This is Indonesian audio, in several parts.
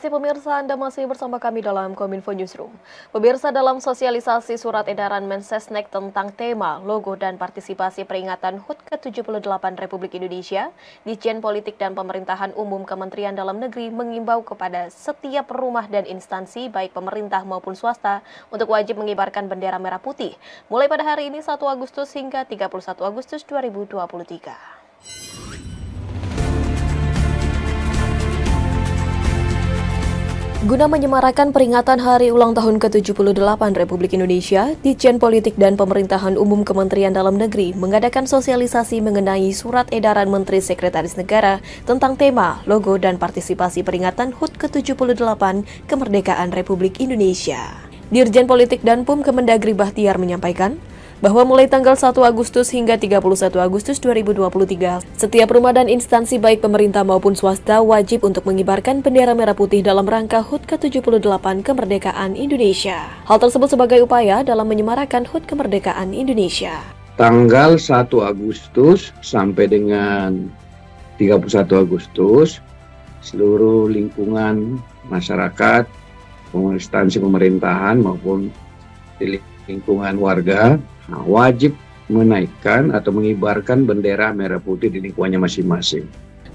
kasih pemirsa, Anda masih bersama kami dalam Kominfo Newsroom. Pemirsa, dalam sosialisasi surat edaran Mensesnek tentang tema, logo, dan partisipasi peringatan HUT ke-78 Republik Indonesia, Ditjen Politik dan Pemerintahan Umum Kementerian Dalam Negeri mengimbau kepada setiap rumah dan instansi, baik pemerintah maupun swasta, untuk wajib mengibarkan bendera merah putih, mulai pada hari ini 1 Agustus hingga 31 Agustus 2023. Guna menyemarakan peringatan Hari Ulang Tahun ke-78 Republik Indonesia, Ditjen Politik dan Pemerintahan Umum Kementerian Dalam Negeri mengadakan sosialisasi mengenai Surat Edaran Menteri Sekretaris Negara tentang tema, logo, dan partisipasi peringatan HUT ke-78 Kemerdekaan Republik Indonesia. Dirjen Politik dan PUM Kemendagri Bahtiar menyampaikan bahwa mulai tanggal 1 Agustus hingga 31 Agustus 2023, setiap rumah dan instansi baik pemerintah maupun swasta wajib untuk mengibarkan bendera merah putih dalam rangka HUT ke-78 Kemerdekaan Indonesia. Hal tersebut sebagai upaya dalam menyemarakan HUT Kemerdekaan Indonesia. Tanggal 1 Agustus sampai dengan 31 Agustus, seluruh lingkungan masyarakat, instansi pemerintahan maupun di lingkungan warga wajib menaikkan atau mengibarkan bendera merah putih di lingkungannya masing-masing.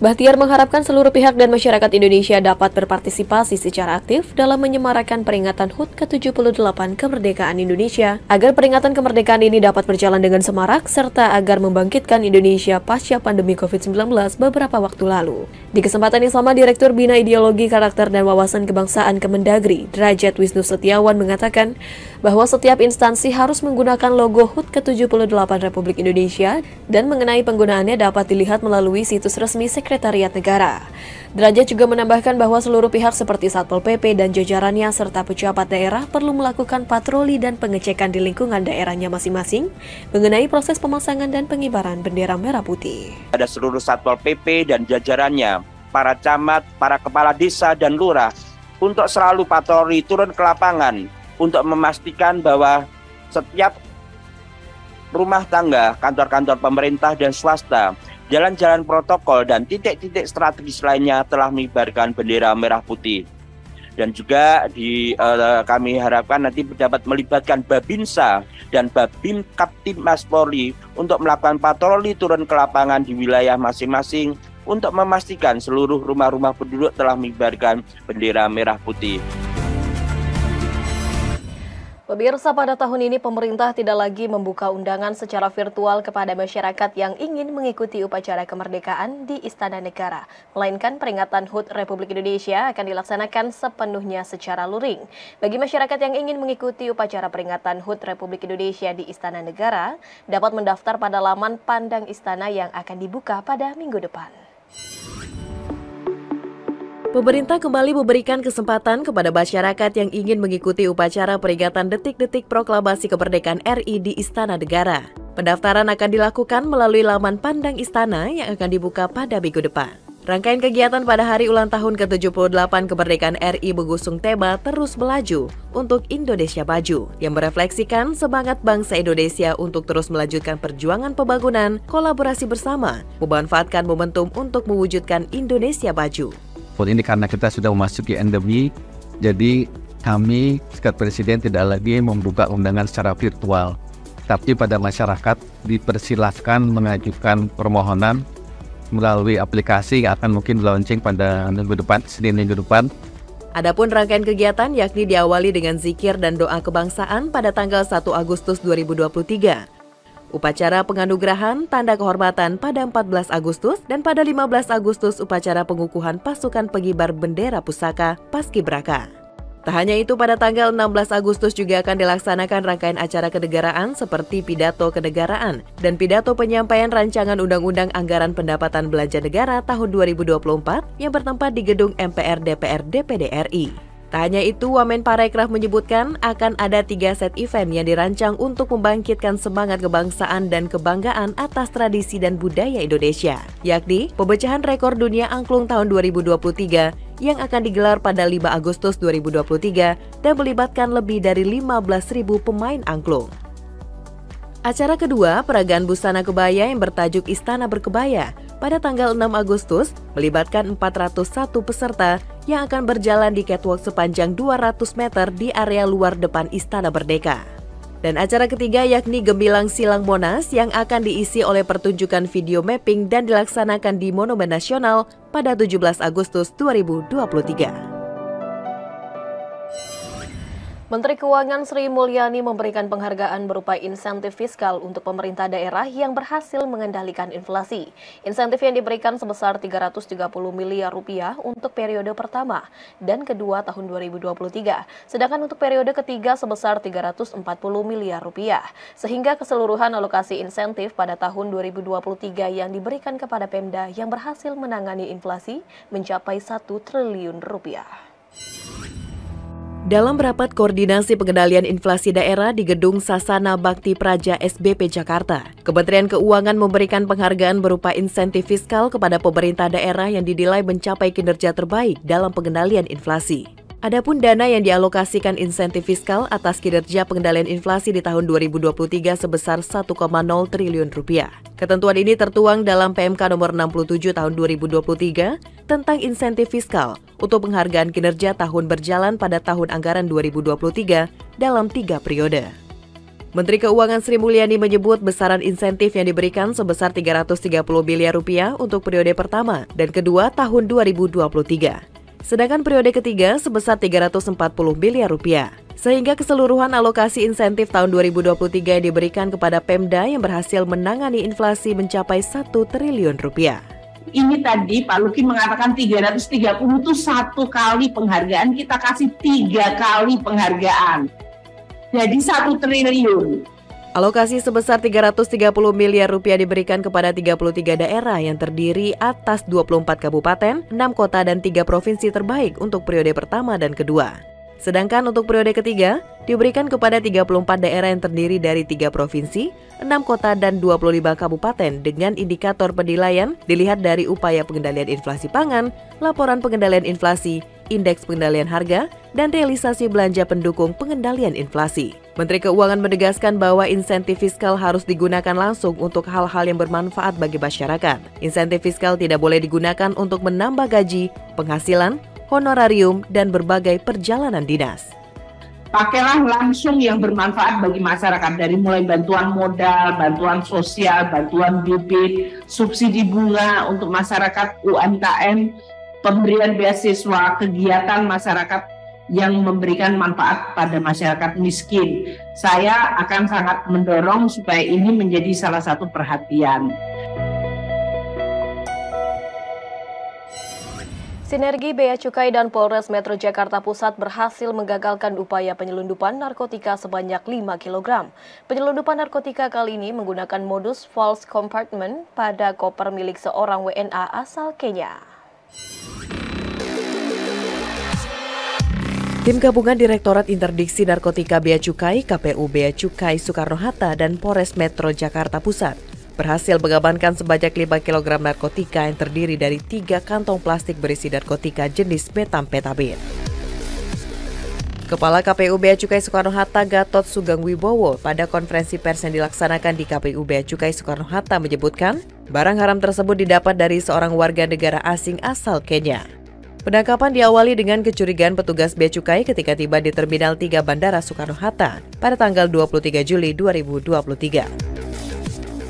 Bahtiar mengharapkan seluruh pihak dan masyarakat Indonesia dapat berpartisipasi secara aktif dalam menyemarakan peringatan HUT ke-78 Kemerdekaan Indonesia, agar peringatan kemerdekaan ini dapat berjalan dengan semarak, serta agar membangkitkan Indonesia pasca pandemi COVID-19 beberapa waktu lalu. Di kesempatan yang sama, Direktur Bina Ideologi, Karakter, dan Wawasan Kebangsaan Kemendagri, Derajat Wisnu Setiawan, mengatakan bahwa setiap instansi harus menggunakan logo HUT ke-78 Republik Indonesia, dan mengenai penggunaannya dapat dilihat melalui situs resmi Sekretariat Negara. Derajat juga menambahkan bahwa seluruh pihak seperti Satpol PP dan jajarannya serta pejabat daerah perlu melakukan patroli dan pengecekan di lingkungan daerahnya masing-masing mengenai proses pemasangan dan pengibaran bendera merah putih. Ada seluruh Satpol PP dan jajarannya, para camat, para kepala desa dan lurah untuk selalu patroli turun ke lapangan untuk memastikan bahwa setiap rumah tangga, kantor-kantor pemerintah dan swasta, jalan-jalan protokol, dan titik-titik strategis lainnya telah mengibarkan bendera merah putih. Dan juga kami harapkan nanti dapat melibatkan Babinsa dan Babin Kaptimmas Polri untuk melakukan patroli turun ke lapangan di wilayah masing-masing untuk memastikan seluruh rumah-rumah penduduk telah mengibarkan bendera merah putih. Pemirsa, pada tahun ini pemerintah tidak lagi membuka undangan secara virtual kepada masyarakat yang ingin mengikuti upacara kemerdekaan di Istana Negara, melainkan peringatan HUT Republik Indonesia akan dilaksanakan sepenuhnya secara luring. Bagi masyarakat yang ingin mengikuti upacara peringatan HUT Republik Indonesia di Istana Negara, dapat mendaftar pada laman Pandang Istana yang akan dibuka pada minggu depan. Pemerintah kembali memberikan kesempatan kepada masyarakat yang ingin mengikuti upacara peringatan detik-detik proklamasi kemerdekaan RI di Istana Negara. Pendaftaran akan dilakukan melalui laman Pandang Istana yang akan dibuka pada minggu depan. Rangkaian kegiatan pada Hari Ulang Tahun ke-78 Kemerdekaan RI mengusung tema Terus Melaju untuk Indonesia Maju, yang merefleksikan semangat bangsa Indonesia untuk terus melanjutkan perjuangan pembangunan, kolaborasi bersama, memanfaatkan momentum untuk mewujudkan Indonesia Maju. Ini karena kita sudah memasuki endemi, jadi kami sekat Presiden tidak lagi membuka undangan secara virtual, tapi pada masyarakat dipersilahkan mengajukan permohonan melalui aplikasi yang akan mungkin launching pada minggu depan, Senin minggu depan. Adapun rangkaian kegiatan yakni diawali dengan zikir dan doa kebangsaan pada tanggal 1 Agustus 2023. Upacara penganugerahan tanda kehormatan pada 14 Agustus dan pada 15 Agustus upacara pengukuhan pasukan pengibar bendera pusaka Paskibraka. Tak hanya itu, pada tanggal 16 Agustus juga akan dilaksanakan rangkaian acara kenegaraan seperti pidato kenegaraan dan pidato penyampaian rancangan Undang-Undang Anggaran Pendapatan Belanja Negara tahun 2024 yang bertempat di gedung MPR DPR DPD RI. Tak hanya itu, Wamenparekraf menyebutkan akan ada 3 set event yang dirancang untuk membangkitkan semangat kebangsaan dan kebanggaan atas tradisi dan budaya Indonesia, yakni pemecahan rekor dunia angklung tahun 2023 yang akan digelar pada 5 Agustus 2023 dan melibatkan lebih dari 15.000 pemain angklung. Acara kedua, peragaan busana kebaya yang bertajuk Istana Berkebaya pada tanggal 6 Agustus melibatkan 401 peserta yang akan berjalan di catwalk sepanjang 200 meter di area luar depan Istana Merdeka. Dan acara ketiga yakni Gemilang Silang Monas yang akan diisi oleh pertunjukan video mapping dan dilaksanakan di Monumen Nasional pada 17 Agustus 2023. Menteri Keuangan Sri Mulyani memberikan penghargaan berupa insentif fiskal untuk pemerintah daerah yang berhasil mengendalikan inflasi. Insentif yang diberikan sebesar Rp330 miliar untuk periode pertama dan kedua tahun 2023, sedangkan untuk periode ketiga sebesar Rp340 miliar. Sehingga keseluruhan alokasi insentif pada tahun 2023 yang diberikan kepada Pemda yang berhasil menangani inflasi mencapai Rp1 triliun. Dalam rapat koordinasi pengendalian inflasi daerah di Gedung Sasana Bakti Praja SBP Jakarta, Kementerian Keuangan memberikan penghargaan berupa insentif fiskal kepada pemerintah daerah yang dinilai mencapai kinerja terbaik dalam pengendalian inflasi. Adapun dana yang dialokasikan insentif fiskal atas kinerja pengendalian inflasi di tahun 2023 sebesar Rp1,0 triliun. Ketentuan ini tertuang dalam PMK nomor 67 tahun 2023 tentang insentif fiskal untuk penghargaan kinerja tahun berjalan pada tahun anggaran 2023 dalam 3 periode. Menteri Keuangan Sri Mulyani menyebut besaran insentif yang diberikan sebesar Rp330 miliar untuk periode pertama dan kedua tahun 2023. Sedangkan periode ketiga sebesar Rp340 miliar. Sehingga keseluruhan alokasi insentif tahun 2023 yang diberikan kepada Pemda yang berhasil menangani inflasi mencapai Rp1 triliun. Ini tadi Pak Luki mengatakan 330 itu 1 kali penghargaan, kita kasih 3 kali penghargaan. Jadi 1 triliun. Alokasi sebesar Rp330 miliar diberikan kepada 33 daerah yang terdiri atas 24 kabupaten, 6 kota, dan 3 provinsi terbaik untuk periode pertama dan kedua. Sedangkan untuk periode ketiga, diberikan kepada 34 daerah yang terdiri dari 3 provinsi, 6 kota, dan 25 kabupaten dengan indikator penilaian dilihat dari upaya pengendalian inflasi pangan, laporan pengendalian inflasi, indeks pengendalian harga, dan realisasi belanja pendukung pengendalian inflasi. Menteri Keuangan menegaskan bahwa insentif fiskal harus digunakan langsung untuk hal-hal yang bermanfaat bagi masyarakat. Insentif fiskal tidak boleh digunakan untuk menambah gaji, penghasilan, honorarium, dan berbagai perjalanan dinas. Pakailah langsung yang bermanfaat bagi masyarakat, dari mulai bantuan modal, bantuan sosial, bantuan bibit, subsidi bunga untuk masyarakat UMKM, pemberian beasiswa, kegiatan masyarakat yang memberikan manfaat pada masyarakat miskin. Saya akan sangat mendorong supaya ini menjadi salah satu perhatian. Sinergi Bea Cukai dan Polres Metro Jakarta Pusat berhasil menggagalkan upaya penyelundupan narkotika sebanyak 5 kg. Penyelundupan narkotika kali ini menggunakan modus false compartment pada koper milik seorang WNA asal Kenya. Tim gabungan Direktorat Interdiksi Narkotika Bea Cukai, KPU Bea Cukai Soekarno-Hatta, dan Polres Metro Jakarta Pusat berhasil mengamankan sebanyak 5 kg narkotika yang terdiri dari 3 kantong plastik berisi narkotika jenis metamfetamin. Kepala KPU Bea Cukai Soekarno-Hatta Gatot Sugeng Wibowo pada konferensi pers yang dilaksanakan di KPU Bea Cukai Soekarno-Hatta menyebutkan barang haram tersebut didapat dari seorang warga negara asing asal Kenya. Penangkapan diawali dengan kecurigaan petugas Bea Cukai ketika tiba di Terminal 3 Bandara Soekarno-Hatta pada tanggal 23 Juli 2023.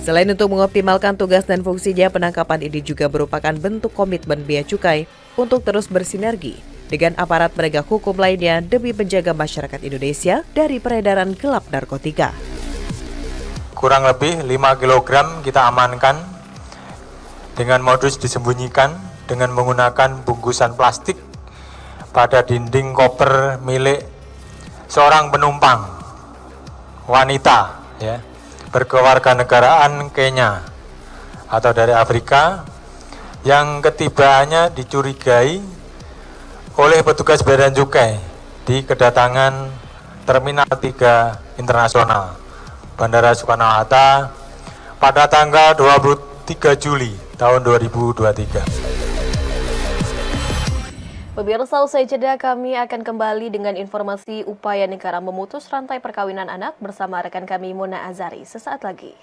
Selain untuk mengoptimalkan tugas dan fungsinya, penangkapan ini juga merupakan bentuk komitmen Bea Cukai untuk terus bersinergi dengan aparat penegak hukum lainnya demi menjaga masyarakat Indonesia dari peredaran gelap narkotika. Kurang lebih 5 kg kita amankan dengan modus disembunyikan dengan menggunakan bungkusan plastik pada dinding koper milik seorang penumpang wanita, ya, berkewarganegaraan Kenya atau dari Afrika yang ketibaannya dicurigai oleh petugas Bea dan Cukai di kedatangan Terminal 3 Internasional Bandara Soekarno-Hatta pada tanggal 23 Juli tahun 2023. Pemirsa, usai jeda kami akan kembali dengan informasi upaya negara memutus rantai perkawinan anak bersama rekan kami Mona Azari sesaat lagi.